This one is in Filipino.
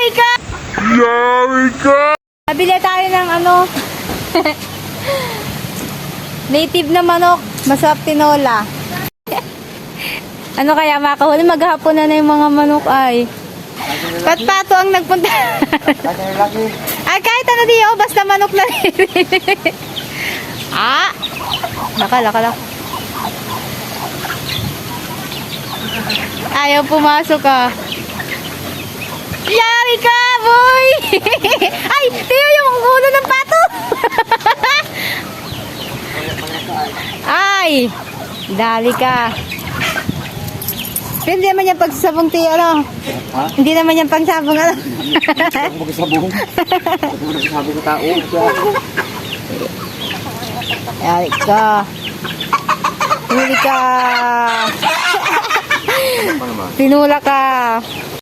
Yari ka! Yari ka! Nabili tayo ng ano, native na manok, masarap tinola. Ano kaya makahuli? Maghapon na yung mga manok ay. Patpato ang nagpunta. Ay, kahit ano diyo, basta manok na rin. Ah! Laka. Ayaw pumasok ka. Yari ka, boy! Ay, tiyo yung ulo ng pato. Ay, dali ka. Pero hindi naman yung pagsabong tiyo, ano? Ha? Hindi naman yung pagsabong, ano? Ako magsabong. Ako magsabong sa tao. Yari ka. Huli ka. Tinula ka.